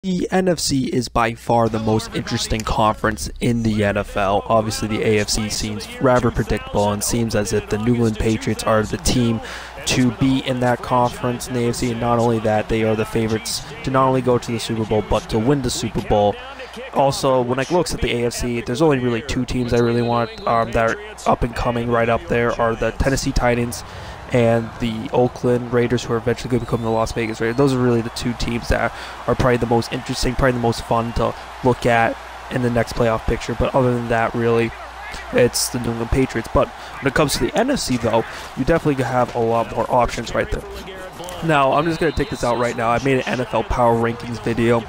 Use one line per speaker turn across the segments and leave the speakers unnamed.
The NFC is by far the most interesting conference in the NFL. Obviously, the AFC seems rather predictable and seems as if the New England Patriots are the team to be in that conference in the AFC. And not only that, they are the favorites to not only go to the Super Bowl, but to win the Super Bowl. Also, when I look at the AFC, there's only really two teams I really want that are up and coming right up there are the Tennessee Titans and the Oakland Raiders, who are eventually going to become the Las Vegas Raiders. Those are really the two teams that are probably the most interesting, probably the most fun to look at in the next playoff picture. But other than that, really, it's the New England Patriots. But when it comes to the NFC, though, you definitely have a lot more options right there. Now, I'm just going to take this out right now. I made an NFL Power Rankings video.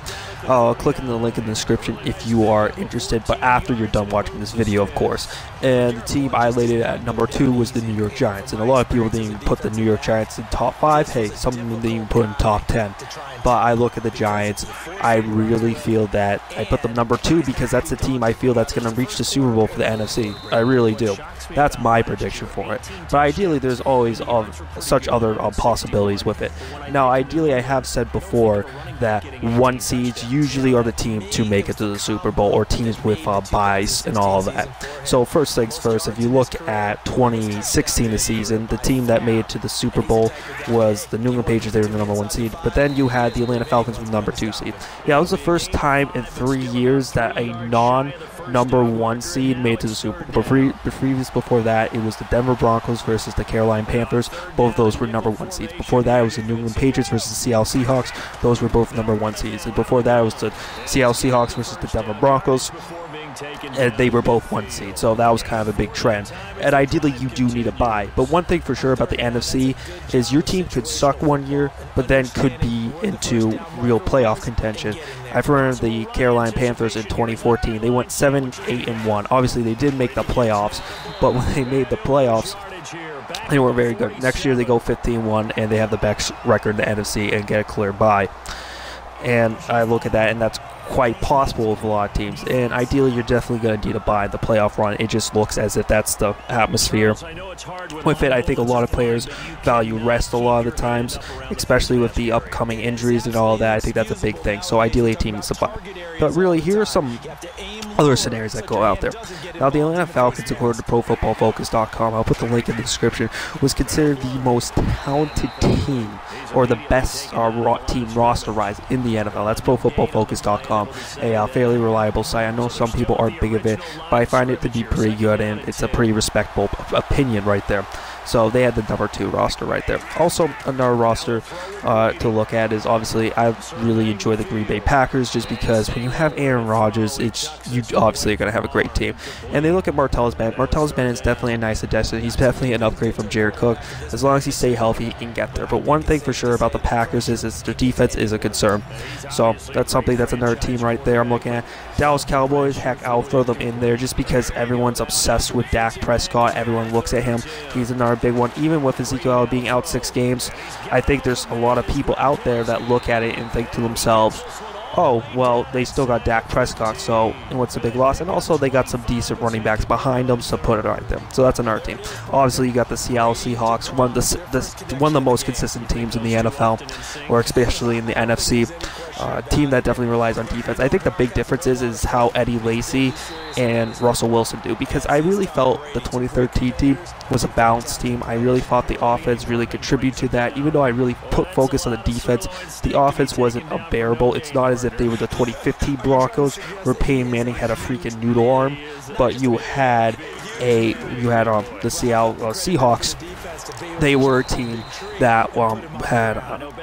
Click in the link in the description if you are interested, but after you're done watching this video, of course. And the team I laid it at number 2 was the New York Giants, and a lot of people didn't even put the New York Giants in top 5. Hey, some of them didn't even put in top 10. But I look at the Giants, I really feel that I put them number 2 because that's the team I feel that's going to reach the Super Bowl for the NFC. I really do. That's my prediction for it. But ideally, there's always such other possibilities with it. Now, ideally, I have said before that 1 seeds usually are the team to make it to the Super Bowl, or teams with buys and all of that. So first things first, if you look at 2016 the season, the team that made it to the Super Bowl was the New England Patriots. They were the number 1 seed. But then you had the Atlanta Falcons with the number 2 seed. Yeah, it was the first time in 3 years that a non-number 1 seed made it to the Super Bowl. Before that, it was the Denver Broncos versus the Carolina Panthers. Both of those were number 1 seeds. Before that, it was the New England Patriots versus the Seattle Seahawks. Those were both number 1 seeds. And before that, it was the Seattle Seahawks versus the Denver Broncos, and they were both 1 seed. So that was kind of a big trend. And ideally, you do need a bye. But one thing for sure about the NFC is your team could suck 1 year, but then could be into real playoff contention. I've heard the Carolina Panthers in 2014. They went 7-8-1. Obviously, they did make the playoffs, but when they made the playoffs, they weren't very good. Next year, they go 15-1, and they have the best record in the NFC and get a clear bye. And I look at that, and that's quite possible with a lot of teams. And ideally, you're definitely going to need a bye the playoff run. It just looks as if that's the atmosphere. With it, I think a lot of players value rest a lot of the times, especially with the upcoming injuries and all of that. I think that's a big thing. So ideally, a team needs a bye. But really, here are some other scenarios that go out there. Now, the Atlanta Falcons, according to ProFootballFocus.com, I'll put the link in the description, was considered the most talented team, or the best team roster-wise in the NFL. That's ProFootballFocus.com, a fairly reliable site. I know some people aren't big of it, but I find it to be pretty good, and it's a pretty respectable opinion right there. So they had the number 2 roster right there. Also, another roster to look at is, obviously, I really enjoy the Green Bay Packers, just because when you have Aaron Rodgers, you obviously are going to have a great team. And they look at Martellus Bennett. Martellus Bennett is definitely a nice addition. He's definitely an upgrade from Jared Cook. As long as he stays healthy, he can get there. But one thing for sure about the Packers is their defense is a concern. So that's another team right there I'm looking at. Dallas Cowboys, heck, I'll throw them in there just because everyone's obsessed with Dak Prescott. Everyone looks at him. He's another big one. Even with Ezekiel being out 6 games, I think there's a lot of people out there that look at it and think to themselves, oh, well, they still got Dak Prescott, so what's the big loss? And also, they got some decent running backs behind them, so put it right there. So that's another team. Obviously, you got the Seattle Seahawks, one of the most consistent teams in the NFL, or especially in the NFC. Team that definitely relies on defense. I think the big difference is how Eddie Lacy and Russell Wilson do, because I really felt the 2013 team was a balanced team. I really thought the offense really contributed to that. Even though I really put focus on the defense, the offense wasn't unbearable. It's not as if they were the 2015 Broncos where Peyton Manning had a freaking noodle arm, but you had the Seattle Seahawks. They were a team that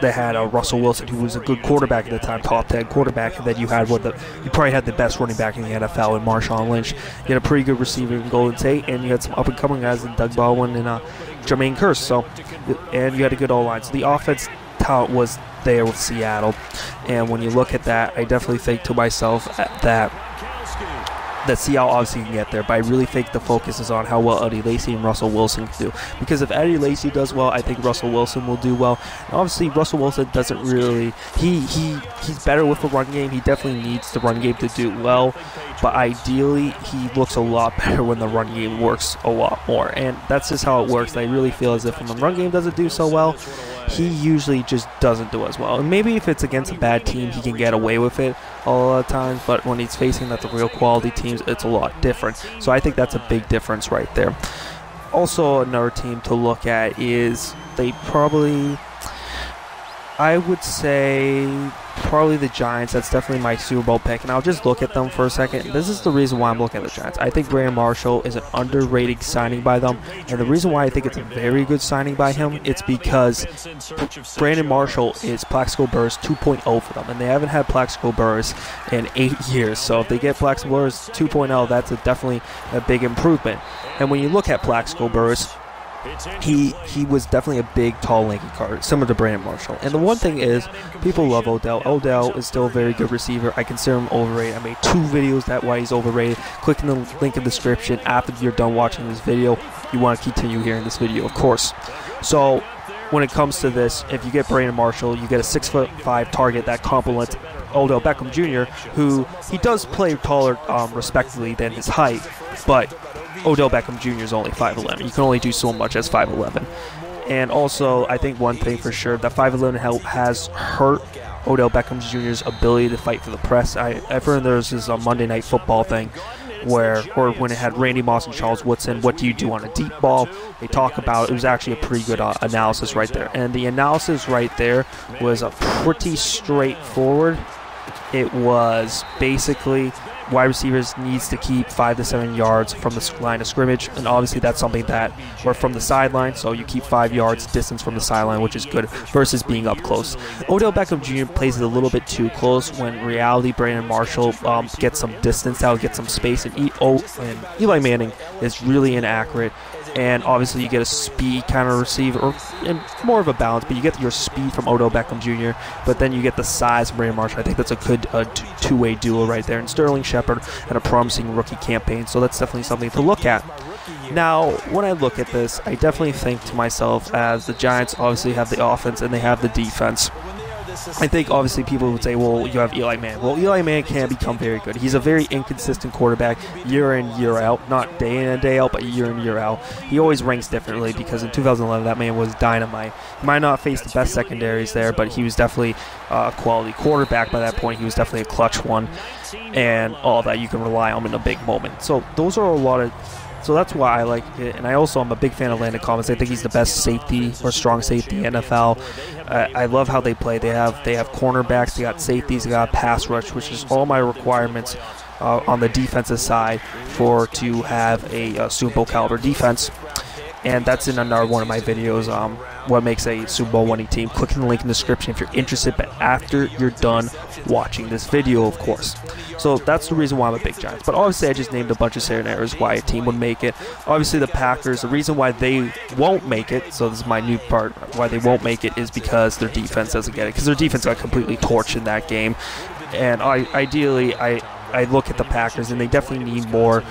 had Russell Wilson, who was a good quarterback at the time, top 10 quarterback, and then you probably had the best running back in the NFL in Marshawn Lynch. You had a pretty good receiver in Golden Tate, and you had some up and coming guys in Doug Baldwin and Jermaine Kearse. So, and you had a good O-line. So the offense talent was there with Seattle, and when you look at that, I definitely think to myself that Seattle obviously can get there, but I really think the focus is on how well Eddie Lacy and Russell Wilson can do. Because if Eddie Lacy does well, I think Russell Wilson will do well. And obviously, Russell Wilson doesn't really he's better with the run game. He definitely needs the run game to do well, but ideally, he looks a lot better when the run game works a lot more. And that's just how it works. I really feel as if when the run game doesn't do so well, he usually just doesn't do as well. And maybe if it's against a bad team, he can get away with it a lot of times, but when he's facing the real quality teams, it's a lot different. So I think that's a big difference right there. Also, another team to look at is they probably, I would say, probably the Giants. That's definitely my Super Bowl pick, and I'll just look at them for a second. This is the reason why I'm looking at the Giants. I think Brandon Marshall is an underrated signing by them, and the reason why I think it's a very good signing by him, it's because Brandon Marshall is Plaxico Burress 2.0 for them, and they haven't had Plaxico Burress in 8 years. So if they get Plaxico Burress 2.0, that's definitely a big improvement. And when you look at Plaxico Burress, he was definitely a big, tall, lanky card, similar to Brandon Marshall. And the one thing is, people love Odell. Odell is still a very good receiver. I consider him overrated. I made 2 videos that why he's overrated. Click in the link in the description after you're done watching this video. You want to continue hearing this video, of course. So when it comes to this, if you get Brandon Marshall, you get a 6'5" target that complements Odell Beckham Jr., who he does play taller respectively than his height, but Odell Beckham Jr. is only 5'11". You can only do so much as 5'11". And also, I think one thing for sure, that 5'11" has hurt Odell Beckham Jr.'s ability to fight for the press. I've heard there's this Monday Night Football thing where, or when it had Randy Moss and Charles Woodson, what do you do on a deep ball? They talk about, it was actually a pretty good analysis right there. And the analysis right there was pretty straightforward. It was basically wide receivers needs to keep 5 to 7 yards from the line of scrimmage, and obviously that's something that, or from the sideline, so you keep 5 yards distance from the sideline, which is good, versus being up close. Odell Beckham Jr. plays it a little bit too close, when in reality Brandon Marshall gets some distance out, gets some space, and Eli Manning is really inaccurate. And obviously you get a speed kind of receiver, and more of a balance, but you get your speed from Odell Beckham Jr., but then you get the size from Brandon Marshall. I think that's a good two-way duo right there. And Sterling Shepard had a promising rookie campaign, so that's definitely something to look at. Now, when I look at this, I definitely think to myself, as the Giants obviously have the offense and they have the defense, I think obviously people would say, well, you have Eli Manning. Well, Eli Manning can become very good. He's a very inconsistent quarterback year in, year out. Not day in and day out, but year in, year out. He always ranks differently because in 2011, that man was dynamite. He might not face the best secondaries there, but he was definitely a quality quarterback by that point. He was definitely a clutch one and all that. You can rely on him in a big moment. So those are a lot of... So that's why I like it, and I also am a big fan of Landon Collins. I think he's the best safety or strong safety in NFL. I love how they play. They have cornerbacks, they got safeties, they got pass rush, which is all my requirements on the defensive side to have a Super Bowl caliber defense. And that's in another one of my videos, what makes a Super Bowl winning team. Click in the link in the description if you're interested, but after you're done watching this video, of course. So that's the reason why I'm a big Giants. But obviously I just named a bunch of scenarios why a team would make it. Obviously the Packers, the reason why they won't make it, so this is my new part, why they won't make it is because their defense doesn't get it. Because their defense got completely torched in that game. And ideally, I look at the Packers, and they definitely need more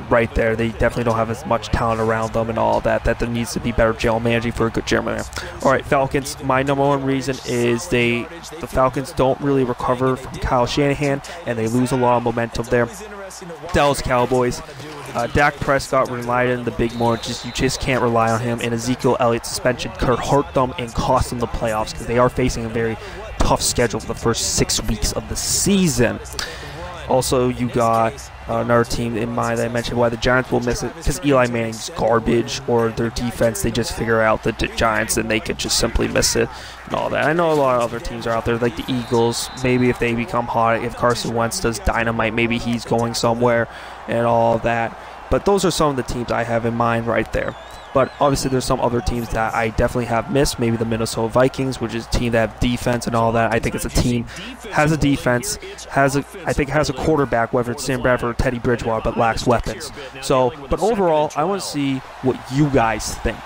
right there. They definitely don't have as much talent around them and all that there needs to be better general managing for a good general manager. Alright, Falcons, my number one reason is the Falcons don't really recover from Kyle Shanahan, and they lose a lot of momentum there. Dallas Cowboys, Dak Prescott relied on the big more, you just can't rely on him, and Ezekiel Elliott's suspension could hurt them and cost them the playoffs because they are facing a very tough schedule for the first 6 weeks of the season. Also, you got another team in mind that I mentioned why the Giants will miss it, because Eli Manning's garbage, or their defense, they just figure out the Giants and they could just simply miss it and all that. I know a lot of other teams are out there, like the Eagles. Maybe if they become hot, if Carson Wentz does dynamite, maybe he's going somewhere and all that. But those are some of the teams I have in mind right there. But obviously there's some other teams that I definitely have missed. Maybe the Minnesota Vikings, which is a team that have defense and all that. I think it's a team, has a defense, I think has a quarterback, whether it's Sam Bradford or Teddy Bridgewater, but lacks weapons. So, but overall, I want to see what you guys think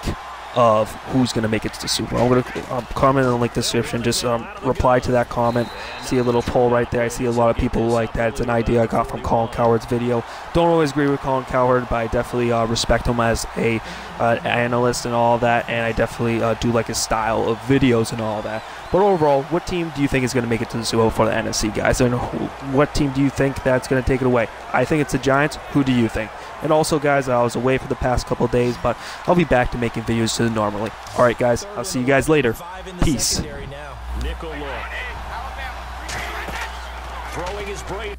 of who's going to make it to the Super Bowl. I'm going to comment in the link description. Just reply to that comment. See a little poll right there. I see a lot of people who like that. It's an idea I got from Colin Cowherd's video. Don't always agree with Colin Cowherd, but I definitely respect him as a analyst and all that, and I definitely do like his style of videos and all that. But overall, what team do you think is going to make it to the Super Bowl for the NFC, guys? And what team do you think that's going to take it away? I think it's the Giants. Who do you think? And also, guys, I was away for the past couple of days, but I'll be back to making videos to normally. All right, guys, I'll see you guys later. Peace.
Nickel look. Throwing his brain.